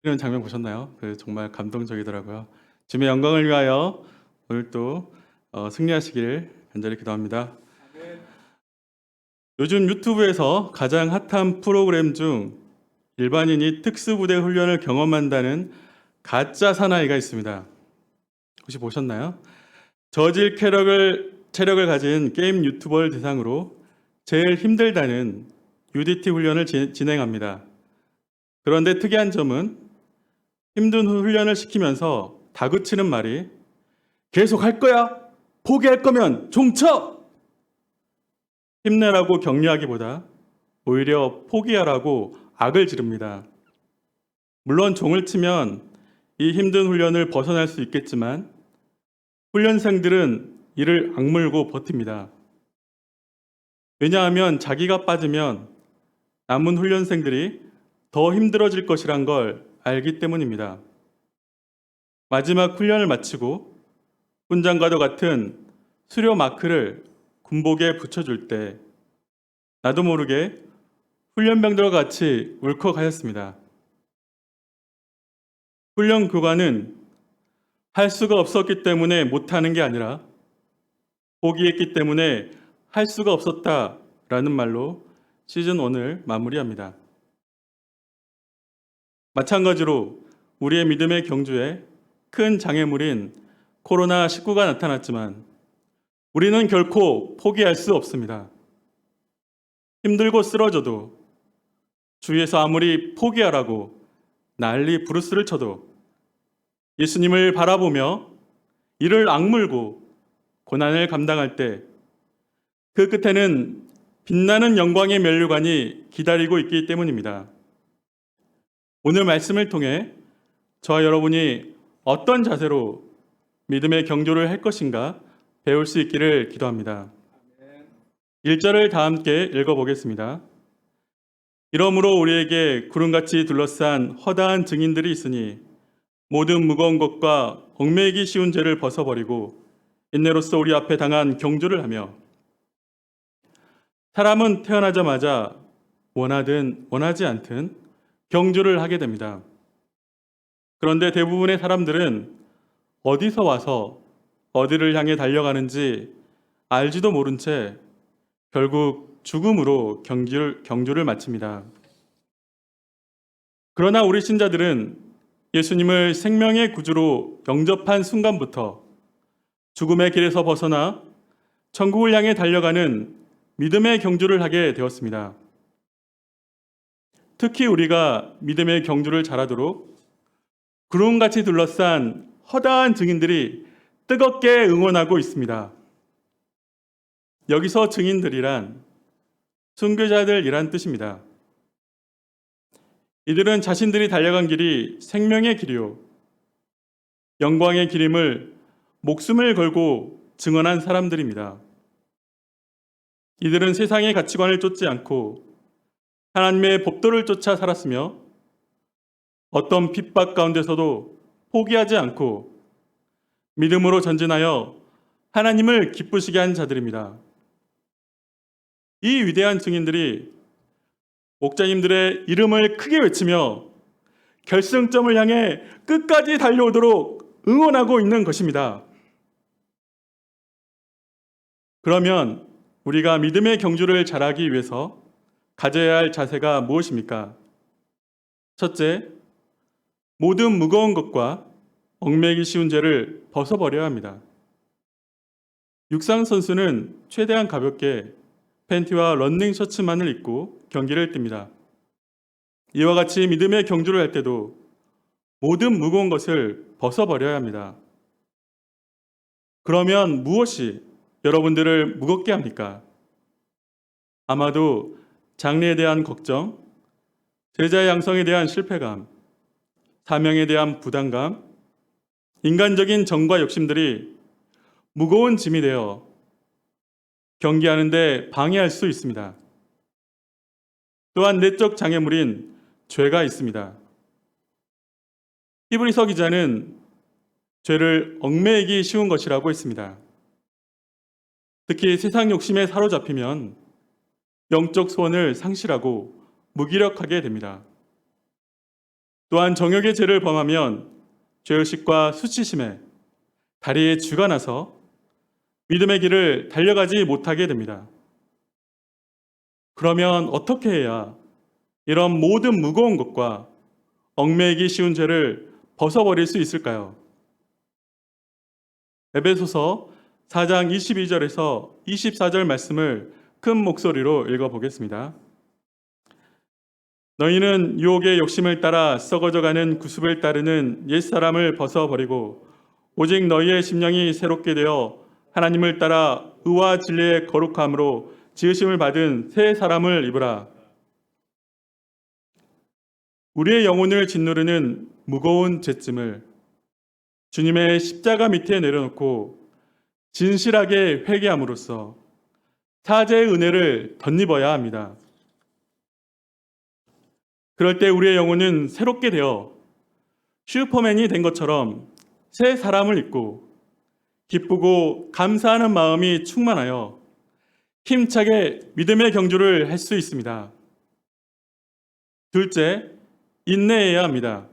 이런 장면 보셨나요? 정말 감동적이더라고요. 주님의 영광을 위하여 오늘 또 승리하시길 간절히 기도합니다. 요즘 유튜브에서 가장 핫한 프로그램 중 일반인이 특수부대 훈련을 경험한다는 가짜 사나이가 있습니다. 혹시 보셨나요? 저질 체력을 가진 게임 유튜버를 대상으로 제일 힘들다는 UDT 훈련을 진행합니다. 그런데 특이한 점은 힘든 훈련을 시키면서 다그치는 말이 계속 할 거야? 포기할 거면 종쳐! 힘내라고 격려하기보다 오히려 포기하라고 악을 지릅니다. 물론 종을 치면 이 힘든 훈련을 벗어날 수 있겠지만 훈련생들은 이를 악물고 버팁니다. 왜냐하면 자기가 빠지면 남은 훈련생들이 더 힘들어질 것이란 걸 알기 때문입니다. 마지막 훈련을 마치고 훈장과도 같은 수료 마크를 군복에 붙여줄 때 나도 모르게 훈련병들과 같이 울컥하였습니다. 훈련 교관은 할 수가 없었기 때문에 못하는 게 아니라 포기했기 때문에 할 수가 없었다라는 말로 시즌 1을 마무리합니다. 마찬가지로 우리의 믿음의 경주에 큰 장애물인 코로나19가 나타났지만 우리는 결코 포기할 수 없습니다. 힘들고 쓰러져도 주위에서 아무리 포기하라고 난리 부르스를 쳐도 예수님을 바라보며 이를 악물고 고난을 감당할 때 그 끝에는 빛나는 영광의 면류관이 기다리고 있기 때문입니다. 오늘 말씀을 통해 저와 여러분이 어떤 자세로 믿음의 경주를 할 것인가 배울 수 있기를 기도합니다. 1절을 다 함께 읽어보겠습니다. 이러므로 우리에게 구름같이 둘러싼 허다한 증인들이 있으니 모든 무거운 것과 얽매이기 쉬운 죄를 벗어버리고 인내로써 우리 앞에 당한 경주를 하며 사람은 태어나자마자 원하든 원하지 않든 경주를 하게 됩니다. 그런데 대부분의 사람들은 어디서 와서 어디를 향해 달려가는지 알지도 모른 채 결국 죽음으로 경주를 마칩니다. 그러나 우리 신자들은 예수님을 생명의 구주로 영접한 순간부터 죽음의 길에서 벗어나 천국을 향해 달려가는 믿음의 경주를 하게 되었습니다. 특히 우리가 믿음의 경주를 잘하도록 구름같이 둘러싼 허다한 증인들이 뜨겁게 응원하고 있습니다. 여기서 증인들이란 순교자들이란 뜻입니다. 이들은 자신들이 달려간 길이 생명의 길이요 영광의 길임을 목숨을 걸고 증언한 사람들입니다. 이들은 세상의 가치관을 쫓지 않고 하나님의 법도를 쫓아 살았으며 어떤 핍박 가운데서도 포기하지 않고 믿음으로 전진하여 하나님을 기쁘시게 한 자들입니다. 이 위대한 증인들이 목자님들의 이름을 크게 외치며 결승점을 향해 끝까지 달려오도록 응원하고 있는 것입니다. 그러면 우리가 믿음의 경주를 잘하기 위해서 가져야 할 자세가 무엇입니까? 첫째, 모든 무거운 것과 얽매이기 쉬운 죄를 벗어버려야 합니다. 육상 선수는 최대한 가볍게 팬티와 러닝 셔츠만을 입고 경기를 띱니다. 이와 같이 믿음의 경주를 할 때도 모든 무거운 것을 벗어버려야 합니다. 그러면 무엇이 여러분들을 무겁게 합니까? 아마도 장래에 대한 걱정, 제자의 양성에 대한 실패감, 사명에 대한 부담감, 인간적인 정과 욕심들이 무거운 짐이 되어 경기하는데 방해할 수 있습니다. 또한 내적 장애물인 죄가 있습니다. 히브리서 기자는 죄를 얽매이기 쉬운 것이라고 했습니다. 특히 세상 욕심에 사로잡히면 영적 소원을 상실하고 무기력하게 됩니다. 또한 정욕의 죄를 범하면 죄의식과 수치심에 다리에 쥐가 나서 믿음의 길을 달려가지 못하게 됩니다. 그러면 어떻게 해야 이런 모든 무거운 것과 얽매이기 쉬운 죄를 벗어버릴 수 있을까요? 에베소서 4장 22절에서 24절 말씀을 큰 목소리로 읽어보겠습니다. 너희는 유혹의 욕심을 따라 썩어져가는 구습을 따르는 옛사람을 벗어버리고 오직 너희의 심령이 새롭게 되어 하나님을 따라 의와 진리의 거룩함으로 지으심을 받은 새 사람을 입으라. 우리의 영혼을 짓누르는 무거운 죄짐을 주님의 십자가 밑에 내려놓고 진실하게 회개함으로써 사죄의 은혜를 덧입어야 합니다. 그럴 때 우리의 영혼은 새롭게 되어 슈퍼맨이 된 것처럼 새 사람을 입고 기쁘고 감사하는 마음이 충만하여 힘차게 믿음의 경주를 할 수 있습니다. 둘째, 인내해야 합니다.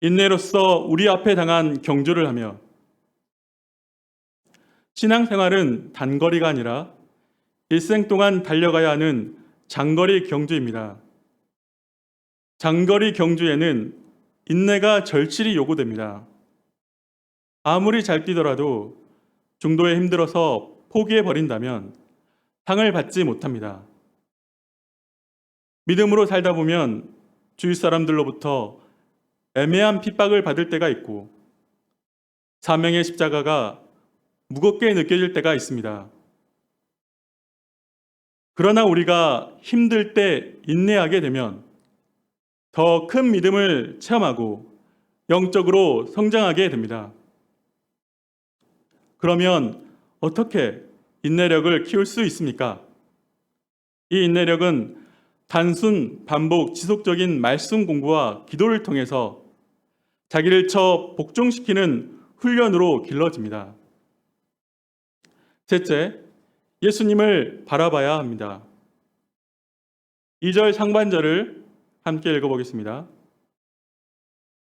인내로서 우리 앞에 당한 경주를 하며 신앙생활은 단거리가 아니라 일생 동안 달려가야 하는 장거리 경주입니다. 장거리 경주에는 인내가 절실히 요구됩니다. 아무리 잘 뛰더라도 중도에 힘들어서 포기해버린다면 상을 받지 못합니다. 믿음으로 살다 보면 주위 사람들로부터 애매한 핍박을 받을 때가 있고 사명의 십자가가 무겁게 느껴질 때가 있습니다. 그러나 우리가 힘들 때 인내하게 되면 더 큰 믿음을 체험하고 영적으로 성장하게 됩니다. 그러면 어떻게 인내력을 키울 수 있습니까? 이 인내력은 단순 반복 지속적인 말씀 공부와 기도를 통해서 자기를 복종시키는 훈련으로 길러집니다. 셋째, 예수님을 바라봐야 합니다. 2절 상반절을 함께 읽어보겠습니다.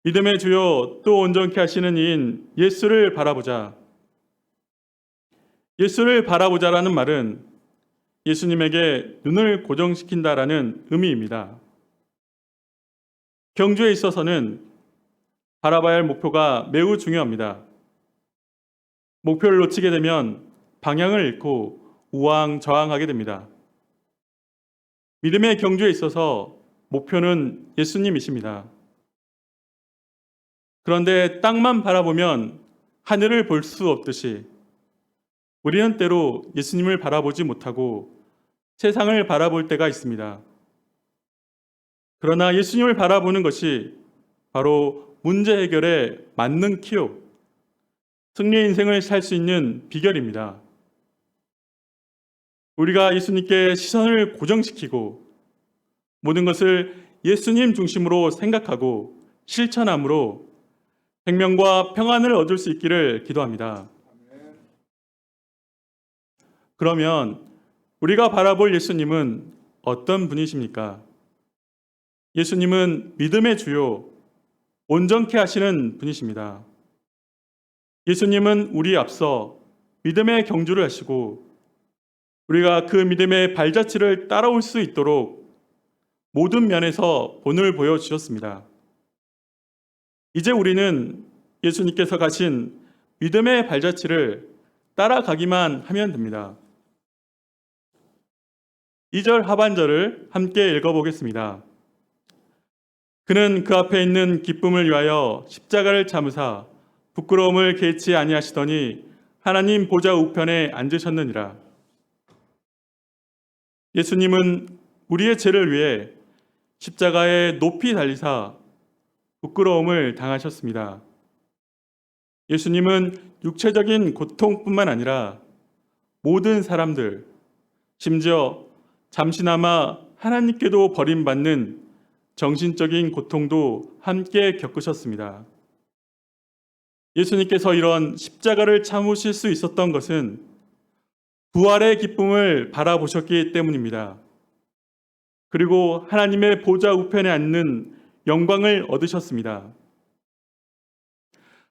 믿음의 주요 또 온전케 하시는 이인 예수를 바라보자. 예수를 바라보자라는 말은 예수님에게 눈을 고정시킨다라는 의미입니다. 경주에 있어서는 바라봐야 할 목표가 매우 중요합니다. 목표를 놓치게 되면 방향을 잃고 우왕좌왕하게 됩니다. 믿음의 경주에 있어서 목표는 예수님이십니다. 그런데 땅만 바라보면 하늘을 볼 수 없듯이 우리는 때로 예수님을 바라보지 못하고 세상을 바라볼 때가 있습니다. 그러나 예수님을 바라보는 것이 바로 문제 해결에 맞는 키요, 승리의 인생을 살 수 있는 비결입니다. 우리가 예수님께 시선을 고정시키고 모든 것을 예수님 중심으로 생각하고 실천함으로 생명과 평안을 얻을 수 있기를 기도합니다. 그러면 우리가 바라볼 예수님은 어떤 분이십니까? 예수님은 믿음의 주요, 온전케 하시는 분이십니다. 예수님은 우리 앞서 믿음의 경주를 하시고 우리가 그 믿음의 발자취를 따라올 수 있도록 모든 면에서 본을 보여주셨습니다. 이제 우리는 예수님께서 가신 믿음의 발자취를 따라가기만 하면 됩니다. 2절 하반절을 함께 읽어보겠습니다. 그는 그 앞에 있는 기쁨을 위하여 십자가를 참으사 부끄러움을 개치 아니하시더니 하나님 보좌 우편에 앉으셨느니라. 예수님은 우리의 죄를 위해 십자가에 높이 달리사 부끄러움을 당하셨습니다. 예수님은 육체적인 고통뿐만 아니라 모든 사람들, 심지어 잠시나마 하나님께도 버림받는 정신적인 고통도 함께 겪으셨습니다. 예수님께서 이런 십자가를 참으실 수 있었던 것은 부활의 기쁨을 바라보셨기 때문입니다. 그리고 하나님의 보좌 우편에 앉는 영광을 얻으셨습니다.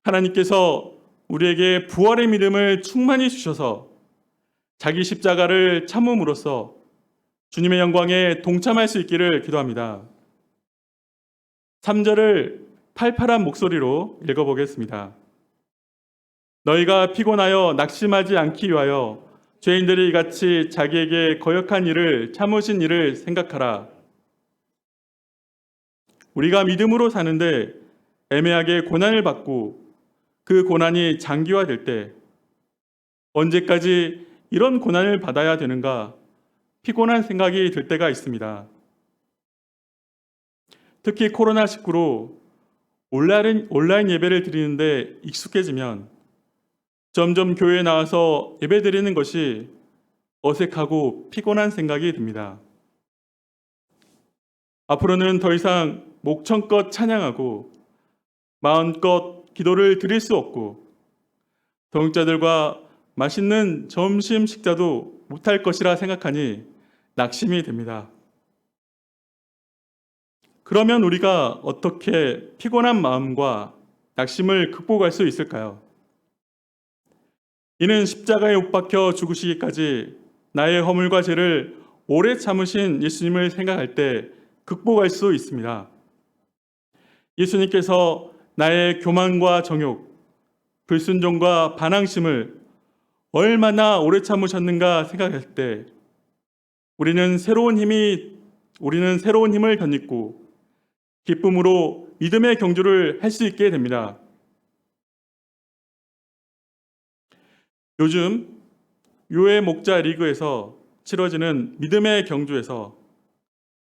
하나님께서 우리에게 부활의 믿음을 충만히 주셔서 자기 십자가를 참음으로써 주님의 영광에 동참할 수 있기를 기도합니다. 3절을 팔팔한 목소리로 읽어보겠습니다. 너희가 피곤하여 낙심하지 않기 위하여 죄인들이 이같이 자기에게 거역한 일을 참으신 일을 생각하라. 우리가 믿음으로 사는데 애매하게 고난을 받고 그 고난이 장기화될 때 언제까지 이런 고난을 받아야 되는가 피곤한 생각이 들 때가 있습니다. 특히 코로나19로 온라인 예배를 드리는데 익숙해지면 점점 교회에 나와서 예배 드리는 것이 어색하고 피곤한 생각이 듭니다. 앞으로는 더 이상 목청껏 찬양하고 마음껏 기도를 드릴 수 없고 동역자들과 맛있는 점심 식사도 못할 것이라 생각하니 낙심이 됩니다. 그러면 우리가 어떻게 피곤한 마음과 낙심을 극복할 수 있을까요? 이는 십자가에 못 박혀 죽으시기까지 나의 허물과 죄를 오래 참으신 예수님을 생각할 때 극복할 수 있습니다. 예수님께서 나의 교만과 정욕, 불순종과 반항심을 얼마나 오래 참으셨는가 생각할 때 우리는 새로운 힘을 덧입고 기쁨으로 믿음의 경주를 할 수 있게 됩니다. 요즘 교회 목자 리그에서 치러지는 믿음의 경주에서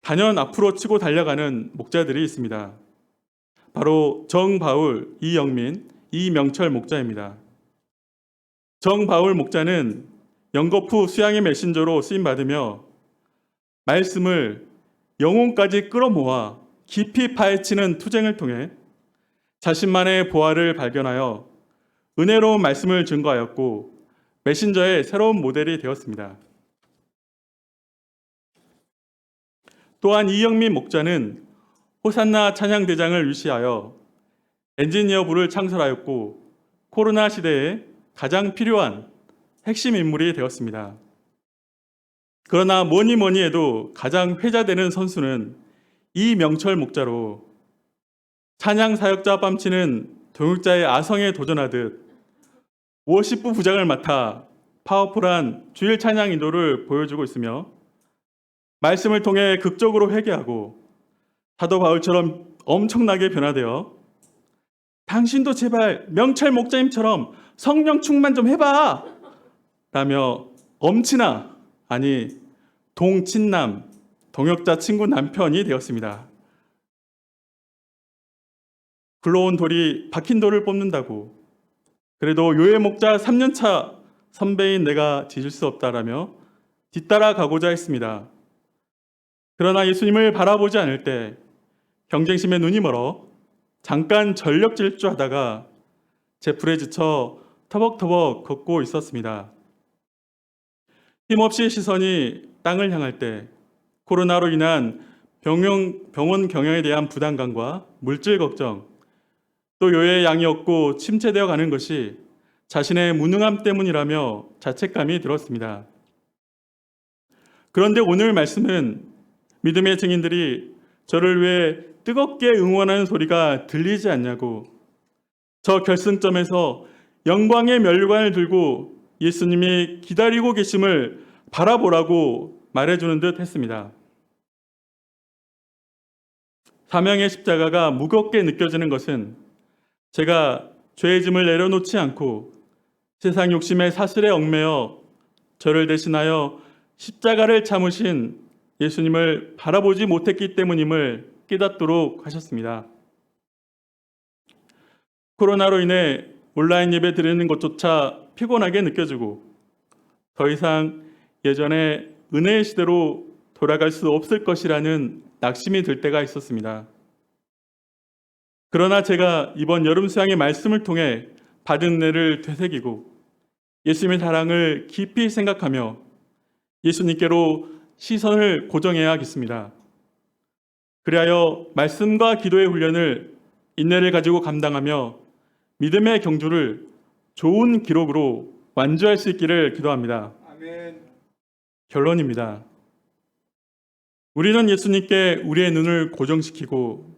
단연 앞으로 치고 달려가는 목자들이 있습니다. 바로 정바울, 이영민, 이명철 목자입니다. 정바울 목자는 영거푸 수양의 메신저로 쓰임받으며 말씀을 영혼까지 끌어모아 깊이 파헤치는 투쟁을 통해 자신만의 보화를 발견하여 은혜로운 말씀을 증거하였고 메신저의 새로운 모델이 되었습니다. 또한 이영민 목자는 호산나 찬양대장을 위시하여 엔지니어부를 창설하였고 코로나 시대에 가장 필요한 핵심 인물이 되었습니다. 그러나 뭐니 해도 가장 회자되는 선수는 이명철 목자로 찬양 사역자 뺨치는 동역자의 아성에 도전하듯 워시프 부장을 맡아 파워풀한 주일 찬양 인도를 보여주고 있으며 말씀을 통해 극적으로 회개하고 사도 바울처럼 엄청나게 변화되어 당신도 제발 명철 목자님처럼 성령 충만 좀 해봐 라며 엄친아 아니 동친남 동역자 친구 남편이 되었습니다. 굴러온 돌이 박힌 돌을 뽑는다고 그래도 요해 목자 3년차 선배인 내가 뒤질 수 없다라며 뒤따라 가고자 했습니다. 그러나 예수님을 바라보지 않을 때 경쟁심에 눈이 멀어 잠깐 전력 질주하다가 제풀에 지쳐 터벅터벅 걷고 있었습니다. 힘없이 시선이 땅을 향할 때 코로나로 인한 병원 경영에 대한 부담감과 물질 걱정, 또 요의 양이 없고 침체되어 가는 것이 자신의 무능함 때문이라며 자책감이 들었습니다. 그런데 오늘 말씀은 믿음의 증인들이 저를 위해 뜨겁게 응원하는 소리가 들리지 않냐고 저 결승점에서 영광의 면류관을 들고 예수님이 기다리고 계심을 바라보라고 말해주는 듯 했습니다. 사명의 십자가가 무겁게 느껴지는 것은 제가 죄의 짐을 내려놓지 않고 세상 욕심의 사슬에 얽매여 저를 대신하여 십자가를 참으신 예수님을 바라보지 못했기 때문임을 깨닫도록 하셨습니다. 코로나로 인해 온라인 예배 드리는 것조차 피곤하게 느껴지고 더 이상 예전의 은혜의 시대로 돌아갈 수 없을 것이라는 낙심이 들 때가 있었습니다. 그러나 제가 이번 여름 수양의 말씀을 통해 받은 은혜를 되새기고 예수님의 사랑을 깊이 생각하며 예수님께로 시선을 고정해야겠습니다. 그리하여 말씀과 기도의 훈련을 인내를 가지고 감당하며 믿음의 경주를 좋은 기록으로 완주할 수 있기를 기도합니다. 아멘. 결론입니다. 우리는 예수님께 우리의 눈을 고정시키고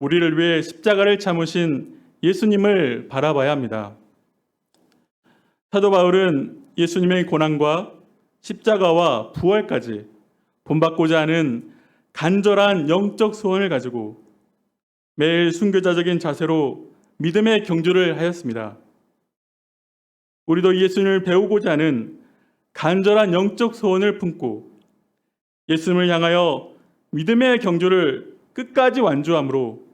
우리를 위해 십자가를 참으신 예수님을 바라봐야 합니다. 사도 바울은 예수님의 고난과 십자가와 부활까지 본받고자 하는 간절한 영적 소원을 가지고 매일 순교자적인 자세로 믿음의 경주를 하였습니다. 우리도 예수님을 배우고자 하는 간절한 영적 소원을 품고 예수님을 향하여 믿음의 경주를 끝까지 완주함으로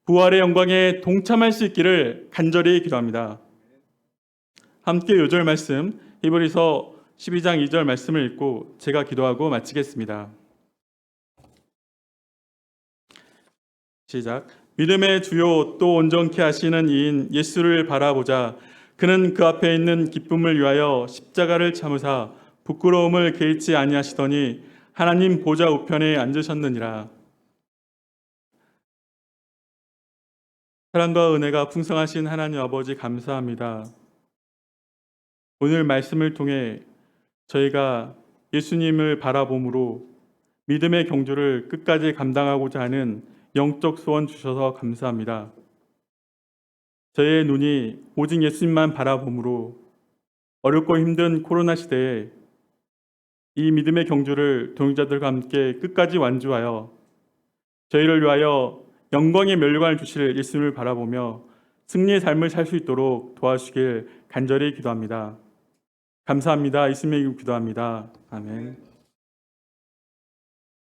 부활의 영광에 동참할 수 있기를 간절히 기도합니다. 함께 요절 말씀 히브리서 12장 2절 말씀을 읽고 제가 기도하고 마치겠습니다. 시작. 믿음의 주요 또 온전케 하시는 이인 예수를 바라보자. 그는 그 앞에 있는 기쁨을 위하여 십자가를 참으사 부끄러움을 개의치 아니하시더니 하나님 보좌 우편에 앉으셨느니라. 사랑과 은혜가 풍성하신 하나님 아버지 감사합니다. 오늘 말씀을 통해 저희가 예수님을 바라봄으로 믿음의 경주를 끝까지 감당하고자 하는 영적 소원 주셔서 감사합니다. 저의 눈이 오직 예수님만 바라봄으로 어렵고 힘든 코로나 시대에 이 믿음의 경주를 동역자들과 함께 끝까지 완주하여 저희를 위하여 영광의 멸류관을 주실 예수님을 바라보며 승리의 삶을 살 수 있도록 도와주시길 간절히 기도합니다. 감사합니다. 예수님의 이름 기도합니다. 아멘.